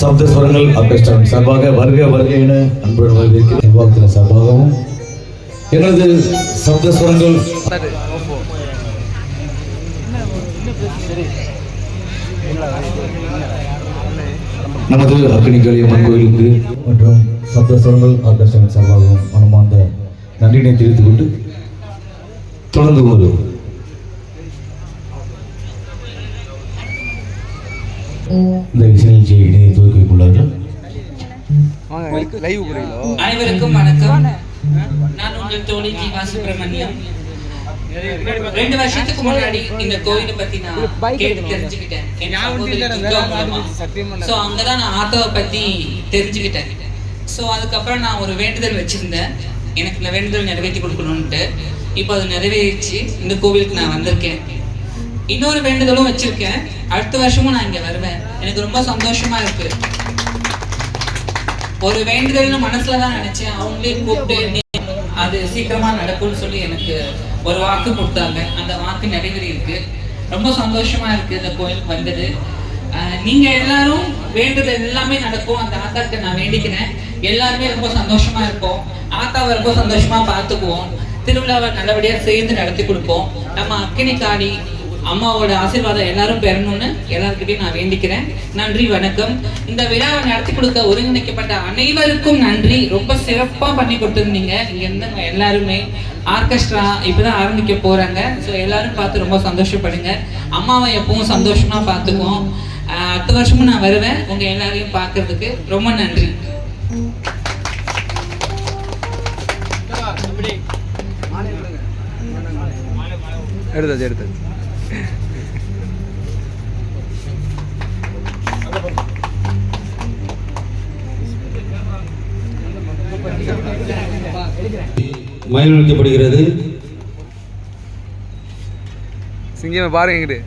சப்தஸ்வரங்கள் orchestra சார்பாக வருக வருக என அன்புடன் வரவேற்கிற நிர்வாகத்தினர் சார்பாகவும் எனது சப்தஸ்வரங்கள் நமது அக்னிகாளியம்மன் கோயிலுக்கு மற்றும் சப்தஸ்வரங்கள் ஆர்கெஸ்ட்ரா சார்பாகவும் மனமார்ந்த நன்றியினை தெரிவித்துக் கொண்டு தொடர்ந்து வருவோம். இந்த இசை நிகழ்ச்சியை இணைய துவக்கி வைத்துள்ளார்கள். அனைவருக்கும் வணக்கம். நான் உங்கள் தோழி ஜீவா சுப்பிரமணியம். 2 வருஷத்துக்கு முன்னாடி இந்த கோயிலை பத்தி நான் கேட்டு தெரிஞ்சுக்கிட்டேன். ஸோ அங்கதான் நான் ஆத்தோவை பத்தி தெரிஞ்சுக்கிட்டேன். ஸோ அதுக்கப்புறம் நான் ஒரு வேண்டுதல் வச்சிருந்தேன், எனக்கு இந்த வேண்டுதல் நிறைவேற்றி கொடுக்கணும்ட்டு. இப்போ அது நிறைவேறிச்சு. இந்த கோவிலுக்கு நான் வந்திருக்கேன். இன்னொரு வேண்டுதலும் வச்சிருக்கேன், அடுத்த வருஷமும் நான் இங்க வருவேன். எனக்கு ரொம்ப சந்தோஷமா இருக்கு. ஒரு வேண்டுதல்னு மனசுலதான் நினைச்சேன், அவங்களே கூப்பிட்டு அது சீக்கிரமா நடக்கும்னு சொல்லி எனக்கு ஒரு வாக்கு கொடுத்தாங்க. அந்த வாக்கு நிறைவேறி இருக்கு. ரொம்ப சந்தோஷமா இருக்கு இந்த கோயிலுக்கு வந்தது. நீங்க எல்லாரும் வேண்டுதல் எல்லாமே நடக்கும். அந்த ஆத்தாட்ட நான் வேண்டிக்கிறேன், எல்லாருமே ரொம்ப சந்தோஷமா இருப்போம். ஆத்தாவை ரொம்ப சந்தோஷமா பார்த்துக்குவோம். திருவிழாவை நல்லபடியா சேர்ந்து நடத்தி கொடுப்போம். நம்ம அக்கினிகாளி அம்மாவோட ஆசீர்வாதம் எல்லாரும் பெறணும்னு எல்லாருக்கிட்டையும் நான் வேண்டிக்கிறேன். நன்றி, வணக்கம். இந்த விழாவை நடத்தி கொடுக்க ஒருங்கிணைக்கப்பட்ட அனைவருக்கும் நன்றி. ரொம்ப சிறப்பா பண்ணி கொடுத்துருந்தீங்க. இங்க இருந்தவங்க எல்லாருமே ஆர்கெஸ்ட்ரா இப்பதான் ஆரம்பிக்க போறாங்க. ஸோ எல்லாரும் பார்த்து ரொம்ப சந்தோஷப்படுங்க. அம்மாவை எப்பவும் சந்தோஷமா பார்த்துக்குவோம். அடுத்த வருஷமும் நான் வருவேன் உங்க எல்லாரையும் பார்க்கறதுக்கு. ரொம்ப நன்றி. எடுத்தது மயிலளிக்கப்படுகிறது. சிங்கமே பாருங்க இங்கிட்டு.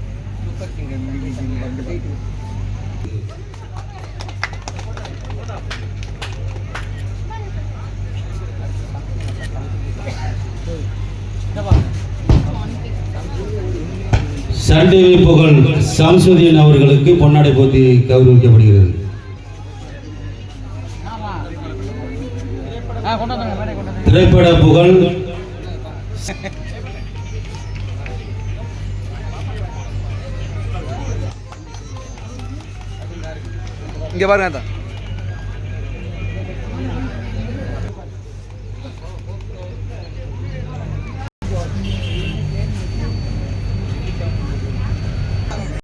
சண்டே புகழ் சாம்சுதீன் அவர்களுக்கு பொன்னாடை போத்தி கௌரவிக்கப்படுகிறது. திரைப்பட புகழ் இங்க பாருங்க.